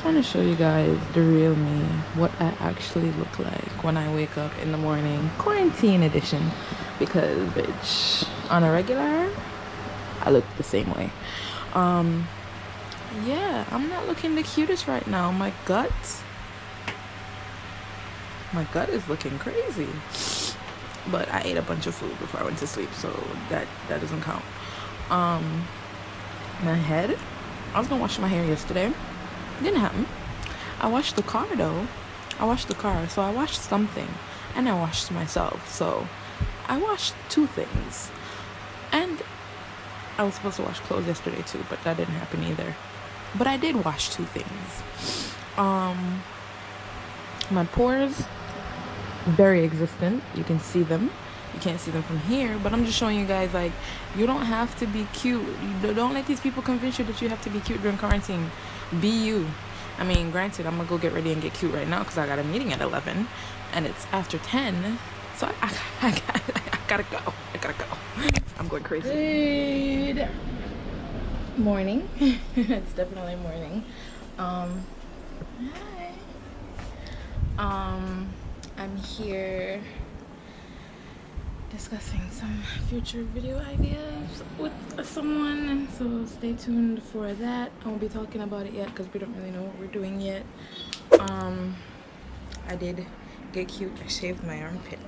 want to show you guys the real me, what I actually look like when I wake up in the morning, quarantine edition, because bitch, on a regular I look the same way. Yeah, I'm not looking the cutest right now. My gut is looking crazy, but I ate a bunch of food before I went to sleep, so that doesn't count. My head, I was gonna wash my hair yesterday, didn't happen. I washed the car though. So I washed something and I washed myself. So I washed two things, and I was supposed to wash clothes yesterday too, but that didn't happen either. But I did wash two things. My pores, very existent. You can see them. You can't see them from here, but I'm just showing you guys, like, you don't have to be cute. You don't let these people convince you that you have to be cute during quarantine. Be you. I mean, granted, I'm gonna go get ready and get cute right now because I got a meeting at 11 and it's after 10, so I gotta go. I'm going crazy. Good morning. It's definitely morning. Hi. I'm here discussing some future video ideas with someone, so stay tuned for that. I won't be talking about it yet because we don't really know what we're doing yet. I did get cute. I shaved my armpits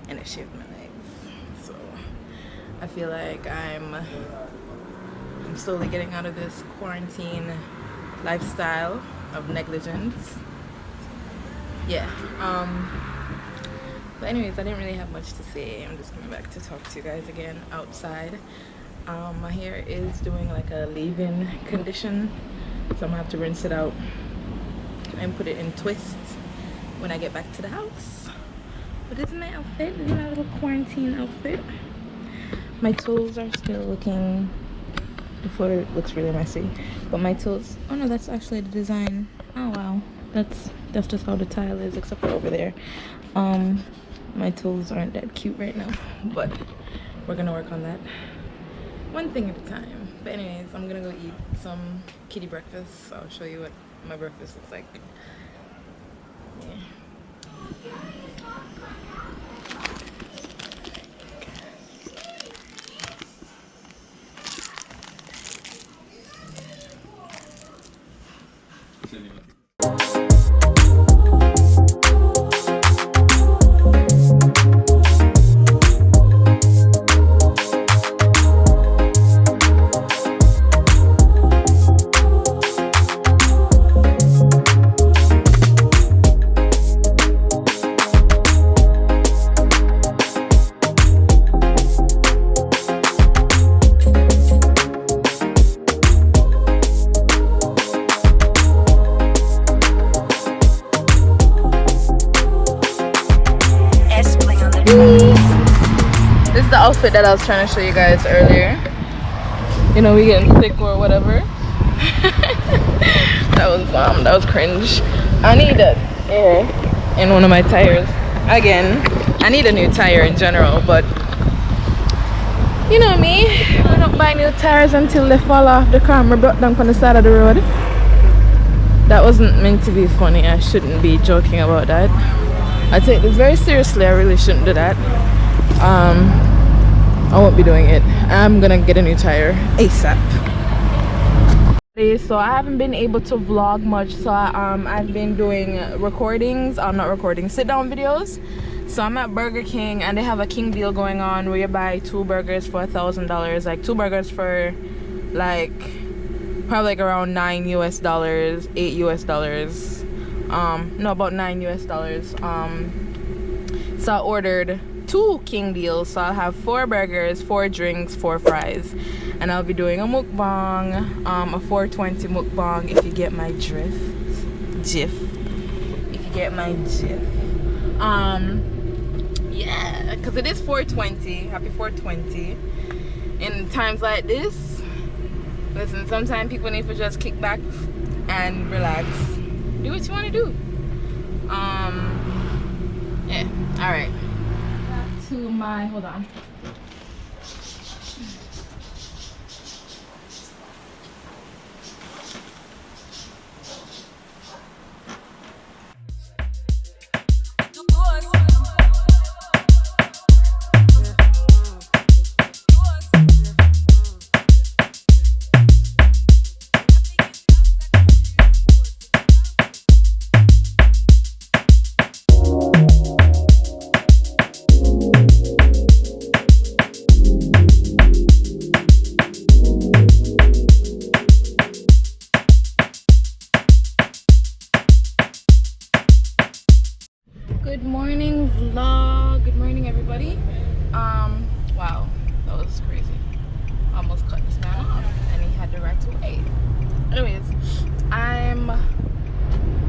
and I shaved my legs, so I feel like I'm slowly getting out of this quarantine lifestyle of negligence. Yeah. But anyways, I didn't really have much to say. I'm just coming back to talk to you guys again outside. My hair is doing like a leave-in condition, so I'm gonna have to rinse it out and put it in twists when I get back to the house. But this is my outfit. This is my little quarantine outfit. My toes are still looking, the floor looks really messy, but my toes, oh no, that's actually the design. Oh wow, that's just how the tile is, except for over there. My toes aren't that cute right now, but we're gonna work on that one thing at a time. But anyways, I'm gonna go eat some kitty breakfast, so I'll show you what my breakfast looks like. Yeah. This is the outfit that I was trying to show you guys earlier. You know, we getting thick or whatever. that was cringe. I need a air in one of my tires. Again, I need a new tire in general, but you know me, I don't buy new tires until they fall off the car and brought down on the side of the road. That wasn't meant to be funny. I shouldn't be joking about that. I take this very seriously. I really shouldn't do that. I won't be doing it. I'm gonna get a new tire ASAP. So I haven't been able to vlog much, so I've been doing recordings. I'm not recording, sit down videos. So I'm at Burger King and they have a king deal going on where you buy 2 burgers for $1,000, like 2 burgers for like probably like around $9 US, $8 US. No, about $9 US. So I ordered 2 king deals, so I'll have 4 burgers, 4 drinks, 4 fries, and I'll be doing a mukbang, a 420 mukbang, if you get my drift, if you get my gif. Yeah, because it is 420. Happy 420. In times like this, listen, sometimes people need to just kick back and relax, do what you want to do. Yeah, all right. To my, hold on. Good morning vlog. Good morning everybody. Wow, that was crazy. Almost cut this man off and he had the right to wait. Anyways, I'm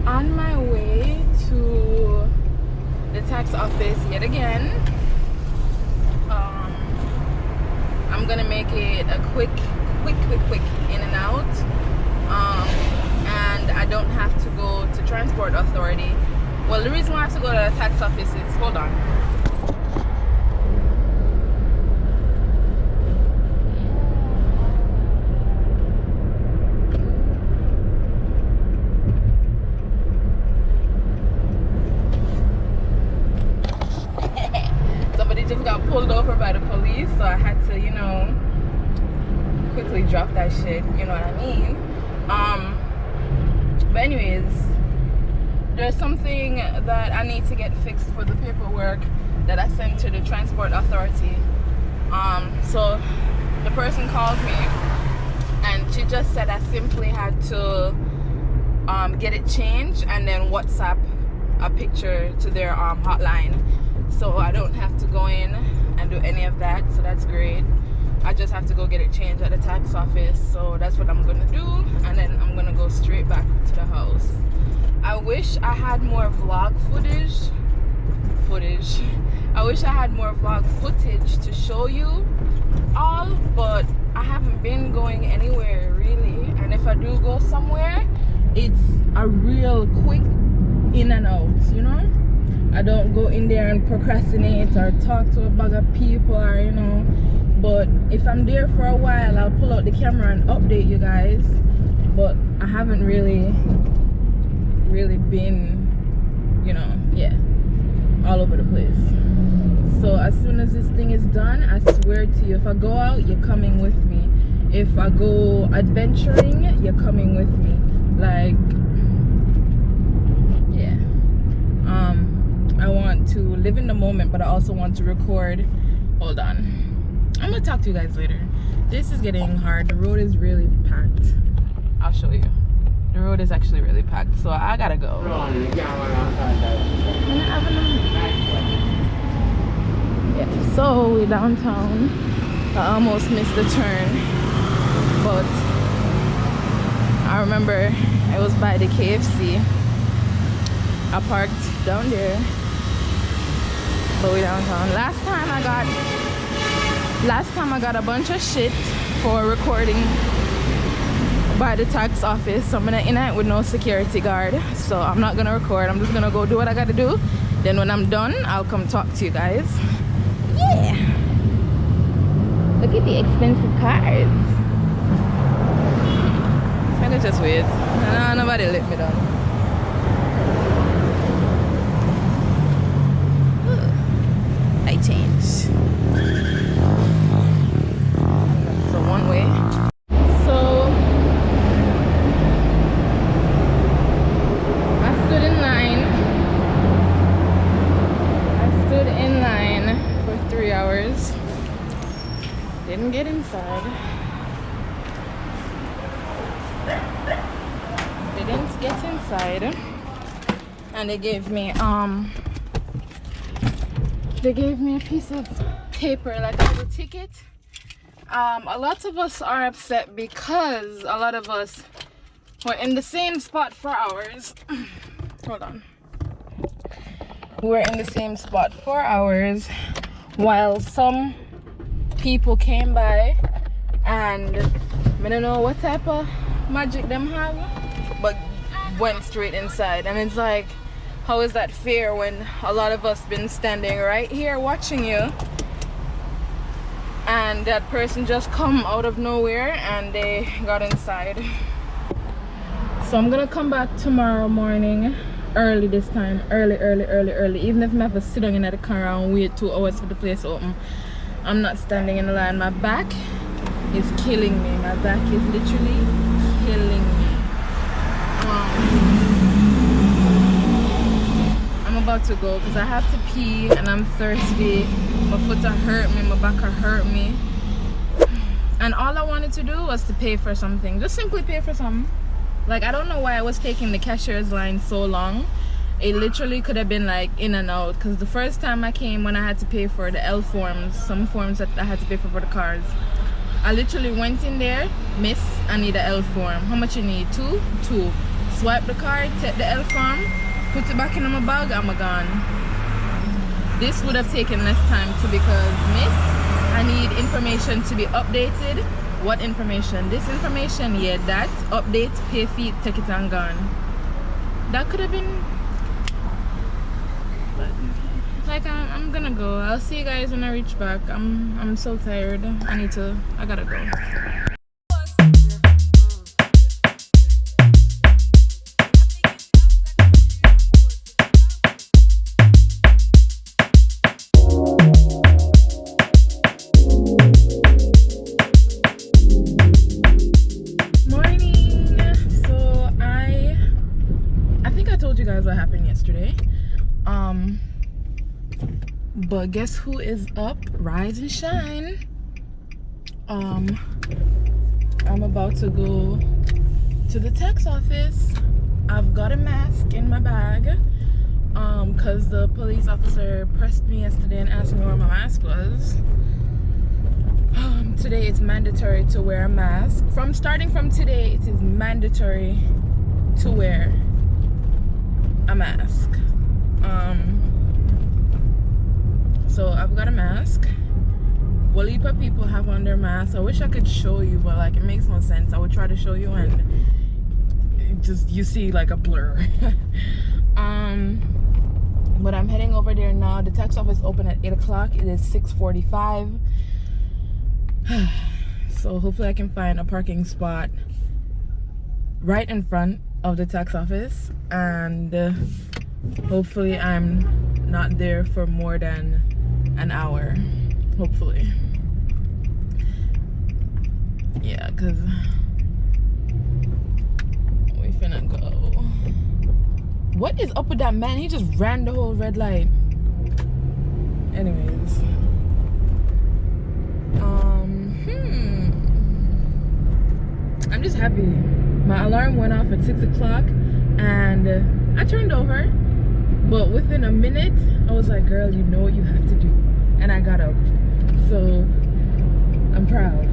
on my way to the tax office yet again. I'm gonna make it a quick in and out, and I don't have to go to transport authority. Well, the reason why I have to go to the tax office is, hold on, somebody just got pulled over by the police, so I had to, you know, quickly drop that shit, you know what I mean? But anyways, there's something that I need to get fixed for the paperwork that I sent to the transport authority. So the person called me and she just said I simply had to get it changed and then WhatsApp a picture to their hotline. So I don't have to go in and do any of that, so that's great. I just have to go get it changed at the tax office, so that's what I'm gonna do, and then I'm gonna go straight back to the house. I wish I had more vlog footage. I wish I had more vlog footage to show you all, but I haven't been going anywhere really, and if I do go somewhere, it's a real quick in and out, you know? I don't go in there and procrastinate or talk to a bag of people, or you know. But if I'm there for a while, I'll pull out the camera and update you guys. But I haven't really been, you know, yeah, all over the place. So as soon as this thing is done, I swear to you, if I go out, you're coming with me. If I go adventuring, you're coming with me. Like, yeah. I want to live in the moment, but I also want to record. Hold on, I'm gonna talk to you guys later. This is getting hard. The road is really packed. I'll show you. The road is actually really packed, so I gotta go. Yeah, so we're downtown. I almost missed the turn, but I remember I was by the KFC. I parked down there, but we're downtown. Last time I got a bunch of shit for recording by the tax office, so I'm gonna in it with no security guard, so I'm not gonna record. I'm just gonna go do what I gotta do, then when I'm done I'll come talk to you guys. Yeah, look at the expensive cars. I can just wait. No, nobody let me down. I changed. So one way. So I stood in line for 3 hours. Didn't get inside. Didn't get inside. And they gave me a piece of paper like a little ticket. A lot of us are upset because a lot of us were in the same spot for hours. Hold on. We're in the same spot for hours while some people came by and I don't know what type of magic them have, but went straight inside. And it's like, how is that fair when a lot of us been standing right here watching you and that person just come out of nowhere and they got inside? So I'm gonna come back tomorrow morning early this time, early, even if I have to sit down in the car and wait 2 hours for the place to open. I'm not standing in the line. My back is killing me. My back is literally killing me. I'm about to go because I have to pee and I'm thirsty. My foot hurt me, my back hurt me, and all I wanted to do was to pay for something, just simply pay for something. Like, I don't know why I was taking the cashier's line so long. it literally could have been like in and out, because the first time I came, when I had to pay for the L forms, some forms that I had to pay for the cars, I literally went in there, miss, I need an L form. How much you need? Two. Swipe the card, take the L form, put it back in my bag, I'm gone. This would have taken less time too, because miss, I need information to be updated. What information? This information, yeah, that, update, pay fee, take it and gone. That could have been, but like I'm gonna go. I'll see you guys when I reach back. I'm so tired. I gotta go. What happened yesterday, but guess who is up? Rise and shine. I'm about to go to the tax office. I've got a mask in my bag because the police officer pressed me yesterday and asked me where my mask was. Today it's mandatory to wear a mask. Starting from today, it is mandatory to wear a mask. So I've got a mask. Well, heap of people have on their masks. I wish I could show you, but like it makes no sense. I would try to show you and it just, you see like a blur. But I'm heading over there now. The tax office open at 8 o'clock. It is 6:45. So hopefully I can find a parking spot right in front of the tax office, and hopefully I'm not there for more than an hour. Hopefully, yeah, because we finna go. What is up with that man? He just ran the whole red light. Anyways, I'm just happy. My alarm went off at 6 o'clock and I turned over, but within a minute I was like, girl, you know what you have to do, and I got up. So I'm proud.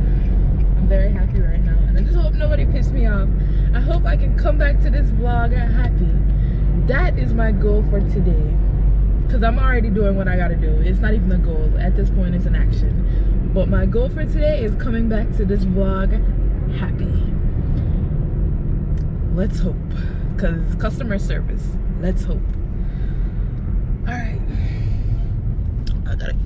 I'm very happy right now, and I just hope nobody pissed me off. I hope I can come back to this vlog happy. That is my goal for today, because I'm already doing what I gotta do. It's not even a goal at this point, it's an action. But my goal for today is coming back to this vlog happy. Let's hope, because customer service, let's hope. All right, I gotta go.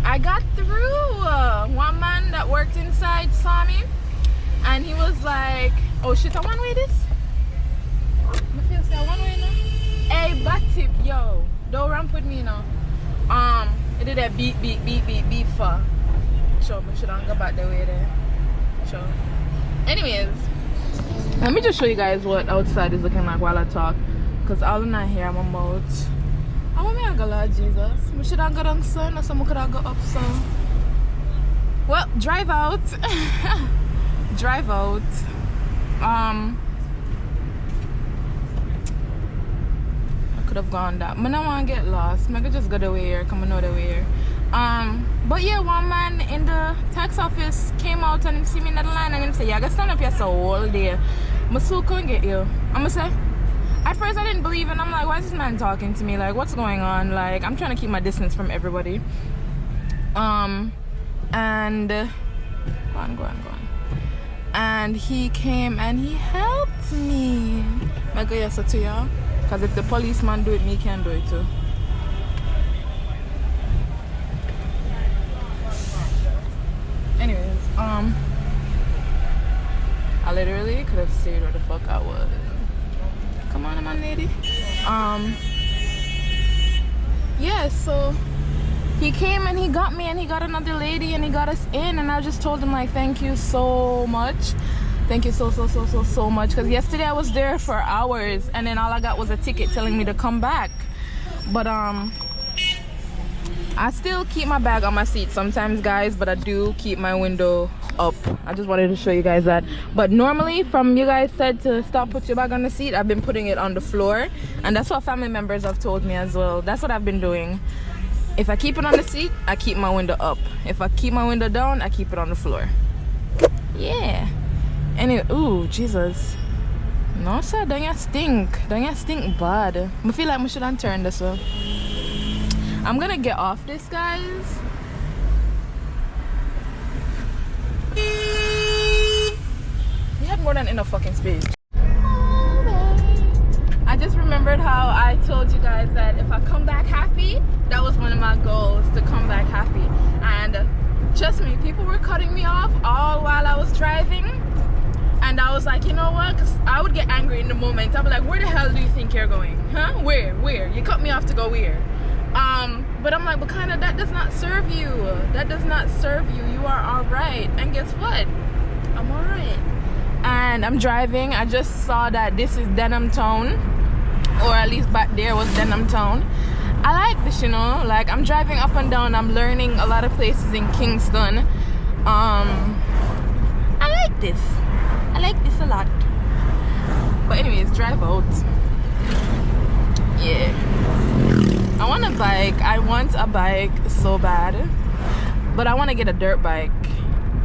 I got through. One man that worked inside saw me and he was like, oh shit, I one way this? I feel say I one way now. Hey, bad tip, yo, don't ramp with me now. It did that beep for. Sure, I should go back the way there. Sure. Anyways, let me just show you guys what outside is looking like while I talk, because all in I hear my mouth. I want me to go, Lord Jesus. We should have go down sun, or some could have go up so. Well, drive out. Drive out. I could have gone that. But I don't want to get lost. I could just go the way here, come another way here. But yeah, one man in the tax office came out and he see me in the line and he said, yeah, I gotta stand up here so all day. I still couldn't get you. I'm gonna say, at first I didn't believe, and I'm like, why is this man talking to me? Like, what's going on? Like, I'm trying to keep my distance from everybody. And go on. And he came and he helped me. I go yes to y'all, because if the policeman do it, me can do it too. Anyways, I literally could have stayed where the fuck I was. Come on, my lady. Yeah, so he came and he got me and he got another lady and he got us in, and I just told him like, thank you so much. Thank you so much, because yesterday I was there for hours and then all I got was a ticket telling me to come back. But I still keep my bag on my seat sometimes, guys, but I do keep my window up. I just wanted to show you guys that. But normally, from you guys said to stop put your bag on the seat, I've been putting it on the floor, and that's what family members have told me as well. That's what I've been doing. If I keep it on the seat, I keep my window up. If I keep my window down, I keep it on the floor. Yeah. Anyway, ooh, Jesus. No, sir, don't you stink. Don't you stink bad. I feel like I shouldn't turn this way. I'm gonna get off this, guys. We had more than enough fucking space. I just remembered how I told you guys that if I come back happy, that was one of my goals, to come back happy. And trust me, people were cutting me off all while I was driving. And I was like, you know what? Because I would get angry in the moment. I'd be like, where the hell do you think you're going? Huh? Where? You cut me off to go where? But I'm like, Bicana, that does not serve you. That does not serve you. You are all right. And guess what? I'm all right. And I'm driving. I just saw that this is Denham Town, or at least back there was Denham Town. I like this, you know. Like, I'm driving up and down. I'm learning a lot of places in Kingston. I like this. I like this a lot. But anyways, drive out. Yeah. I want a bike. I want a bike so bad, but I want to get a dirt bike.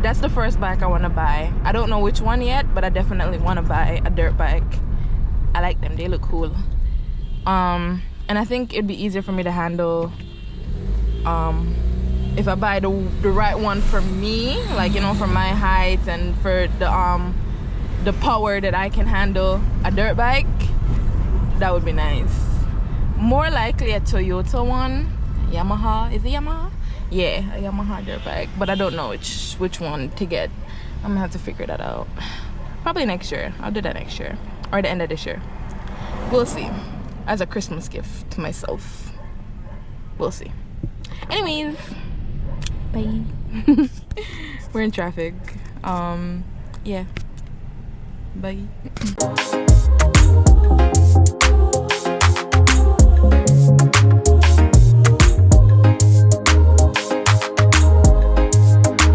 That's the first bike I want to buy. I don't know which one yet, but I definitely want to buy a dirt bike. I like them. They look cool. And I think it'd be easier for me to handle if I buy the right one for me, like, you know, for my height and for the power that I can handle a dirt bike. That would be nice. More likely a Toyota one. Yamaha. Is it Yamaha? Yeah, a Yamaha dirt bike. But I don't know which one to get. I'm gonna have to figure that out. Probably next year. I'll do that next year. Or the end of this year. We'll see. As a Christmas gift to myself. We'll see. Anyways. Bye. We're in traffic. Yeah. Bye.